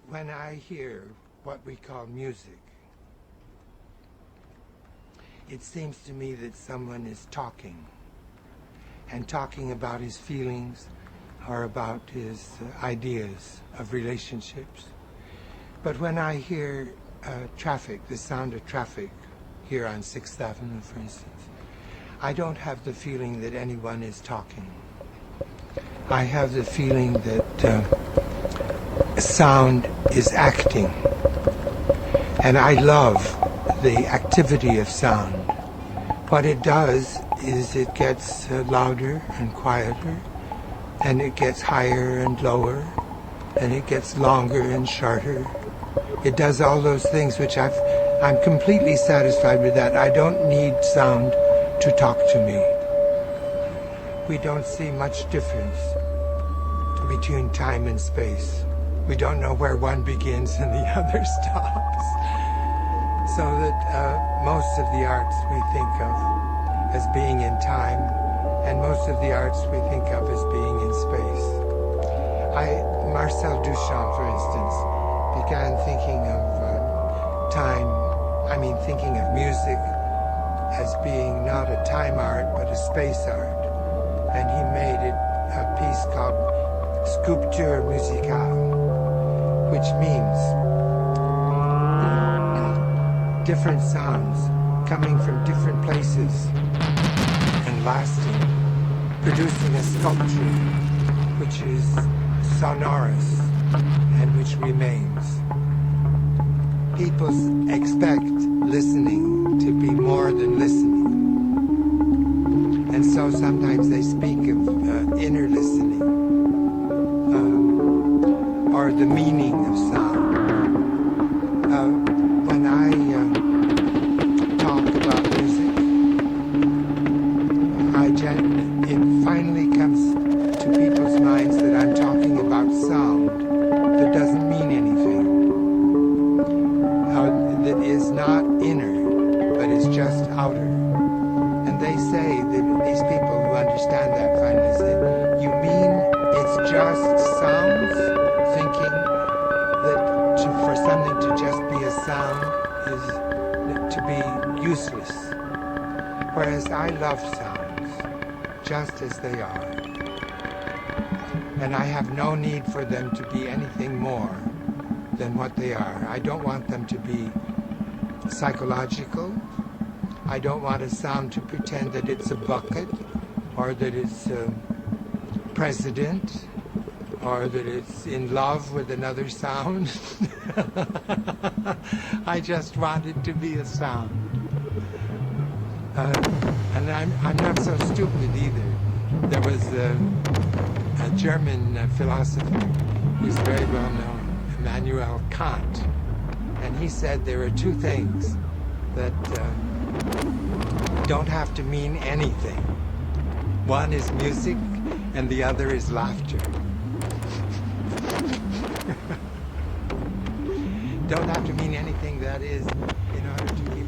when I hear what we call music, it seems to me that someone is talking, and talking about his feelings or about his ideas of relationships. But when I hear traffic, the sound of traffic here on 6th Avenue, for instance, I don't have the feeling that anyone is talking. I have the feeling that sound is acting. And I love the activity of sound. What it does is it gets louder and quieter, and it gets higher and lower, and it gets longer and shorter. It does all those things which I'm completely satisfied with that. I don't need sound to talk to me. We don't see much difference between time and space. We don't know where one begins and the other stops. So that most of the arts we think of as being in time, and most of the arts we think of as being in space. Marcel Duchamp, for instance, began thinking of thinking of music as being not a time art, but a space art. And he made it a piece called Sculpture Musicale, which means different sounds coming from different places and lasting, producing a sculpture which is sonorous and which remains. People expect listening to be more than listening. And so sometimes they speak of inner listening, or the meaning of sound. When I talk about music, it finally comes to people's minds that I'm talking about sound that doesn't mean anything, that is not inner, but is just outer. And they say, that these people who understand that finally say, you mean it's just sounds? Thinking that for something to just be a sound is to be useless. Whereas I love sounds just as they are. And I have no need for them to be anything more than what they are. I don't want them to be psychological. I don't want a sound to pretend that it's a bucket, or that it's a president, or that it's in love with another sound. I just want it to be a sound. And I'm not so stupid either. There was a German philosopher who's very well known, Immanuel Kant, and he said there are two things that don't have to mean anything. One is music, and the other is laughter. Don't have to mean anything, that is, in order to keep it.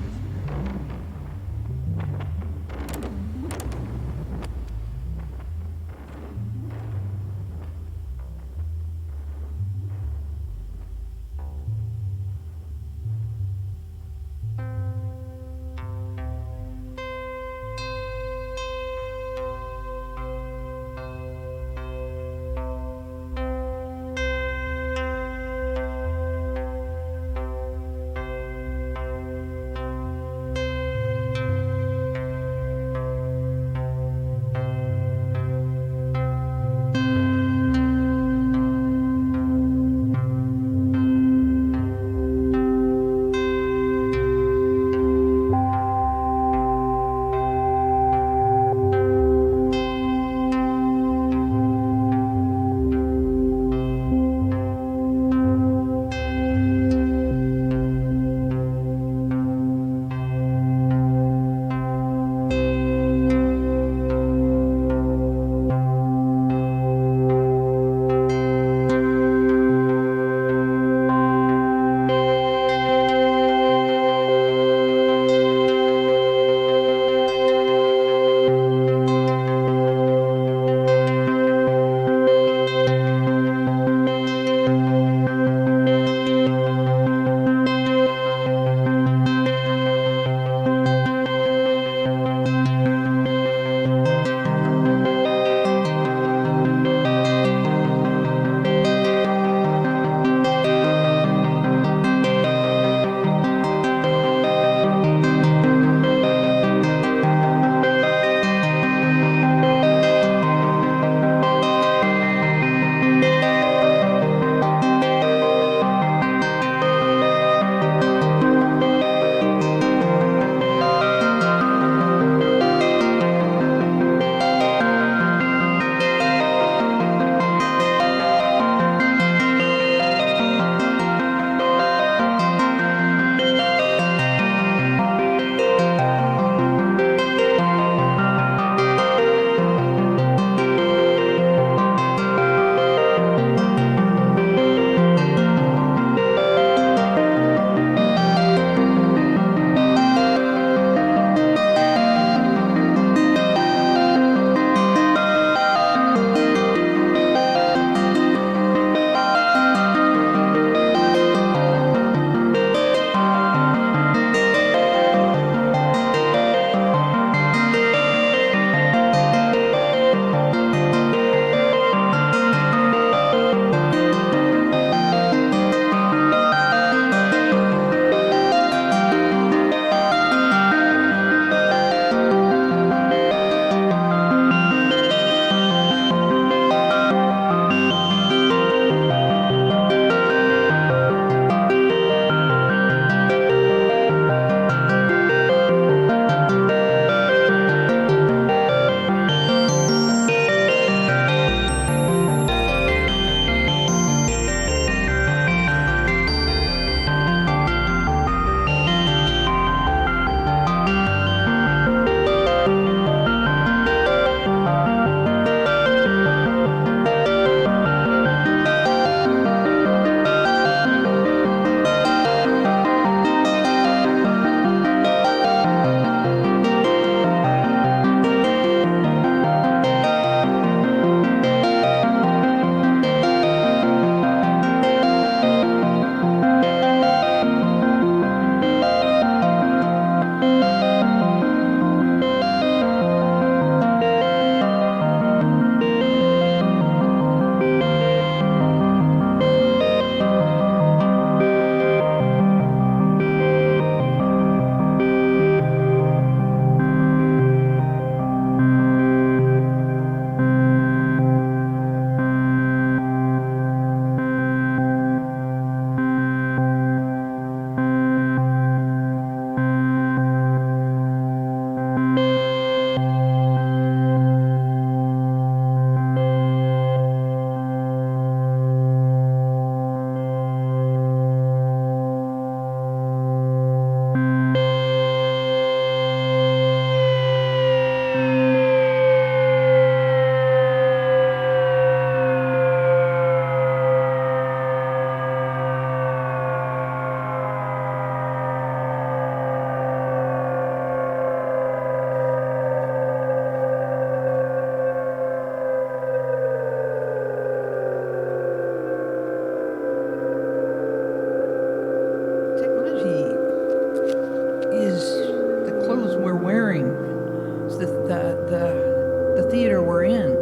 the theater we're in.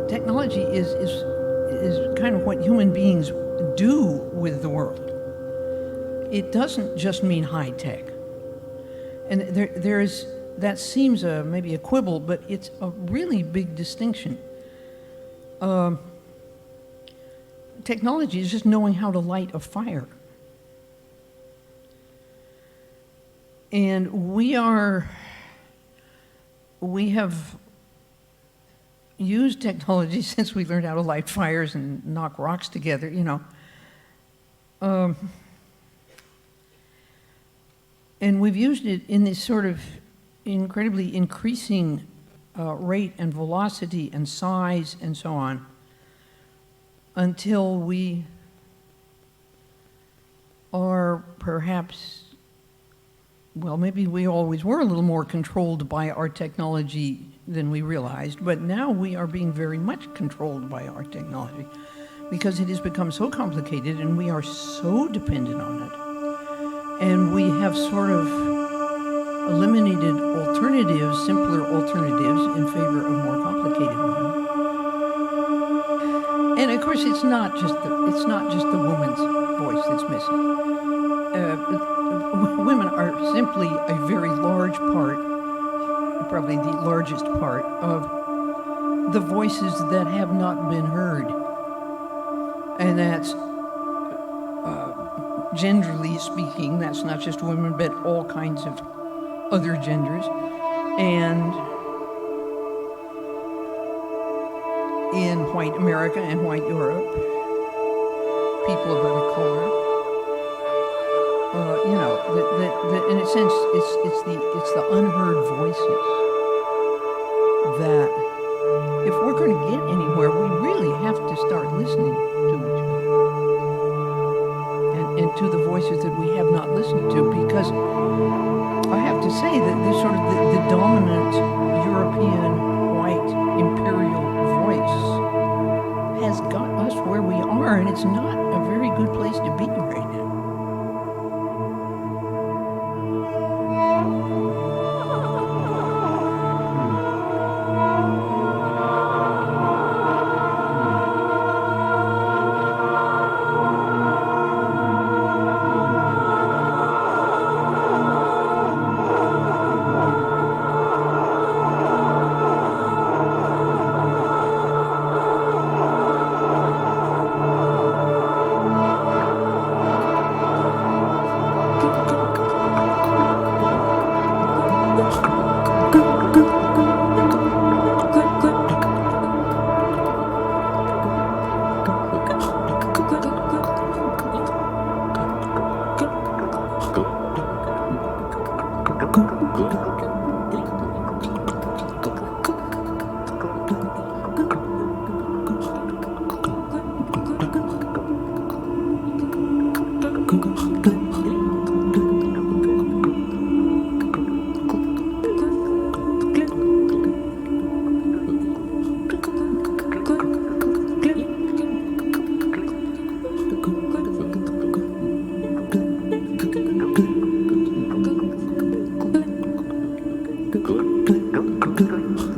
Technology is kind of what human beings do with the world. It doesn't just mean high tech. And that seems maybe a quibble, but it's a really big distinction. Technology is just knowing how to light a fire. And we have used technology since we learned how to light fires and knock rocks together, you know. And we've used it in this sort of incredibly increasing rate and velocity and size and so on until we are perhaps, well, maybe we always were a little more controlled by our technology than we realized, but now we are being very much controlled by our technology because it has become so complicated and we are so dependent on it. And we have sort of eliminated alternatives, simpler alternatives, in favor of more complicated ones. And of course, it's not just the woman's voice that's missing. Women are simply a very large part, probably the largest part, of the voices that have not been heard. And that's, genderly speaking, that's not just women, but all kinds of other genders. And in white America and white Europe, people of other color, you know, in a sense, it's the unheard voices that, if we're going to get anywhere, we really have to start listening to each other and to the voices that we have not listened to, because I have to say that this sort of the dominant European white imperial voice has got us where we are, and it's not a very good place to be right now.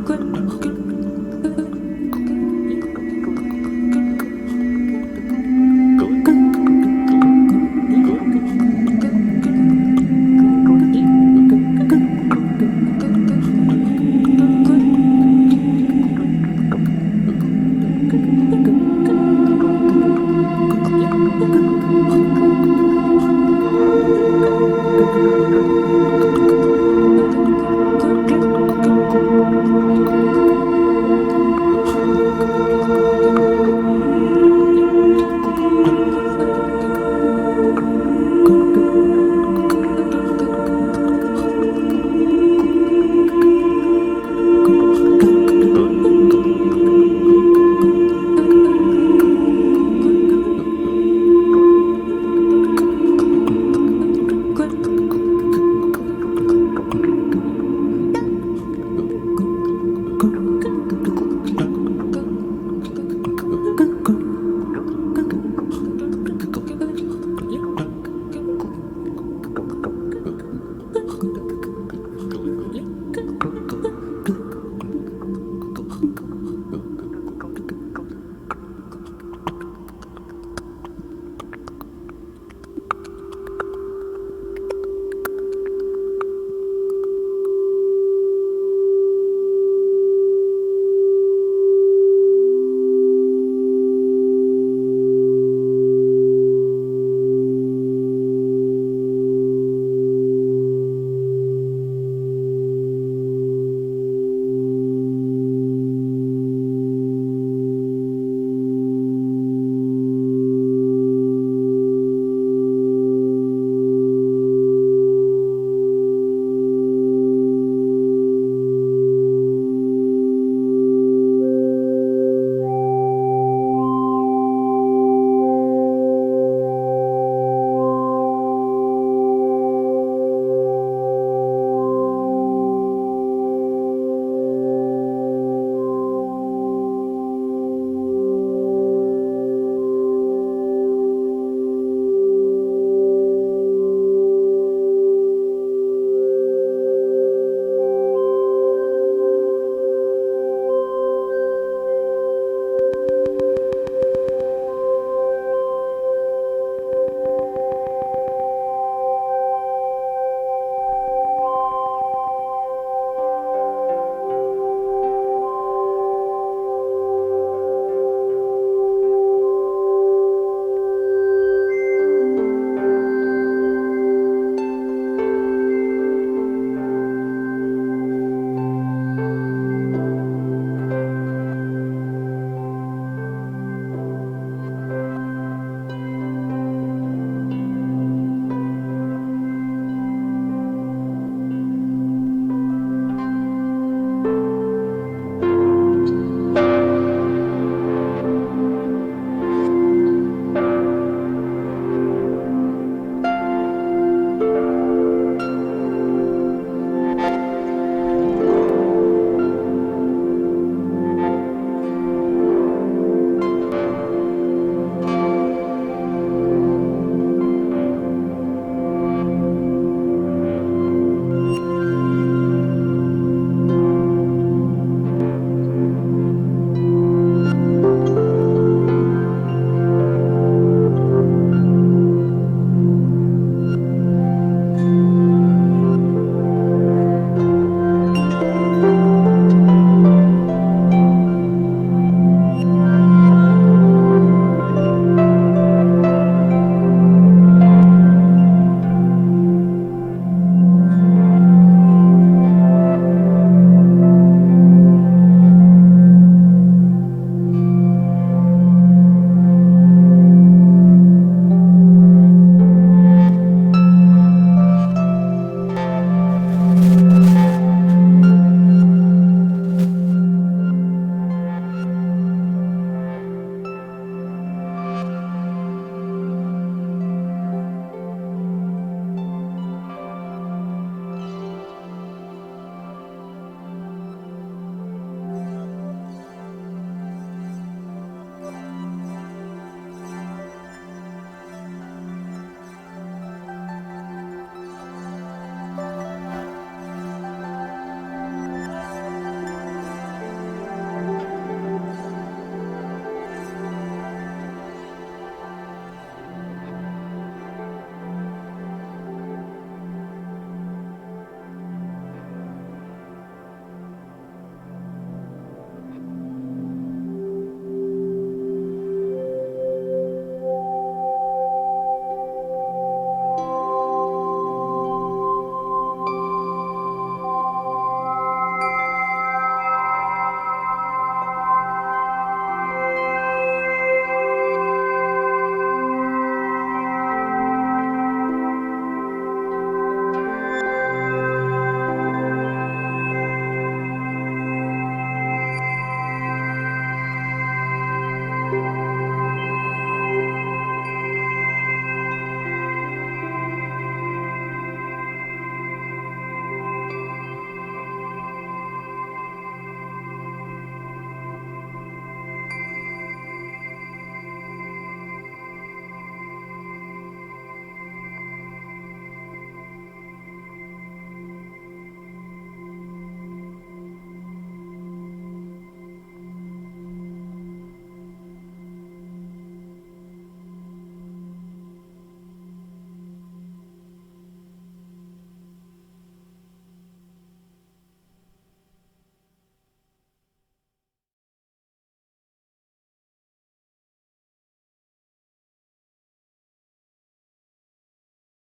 Good.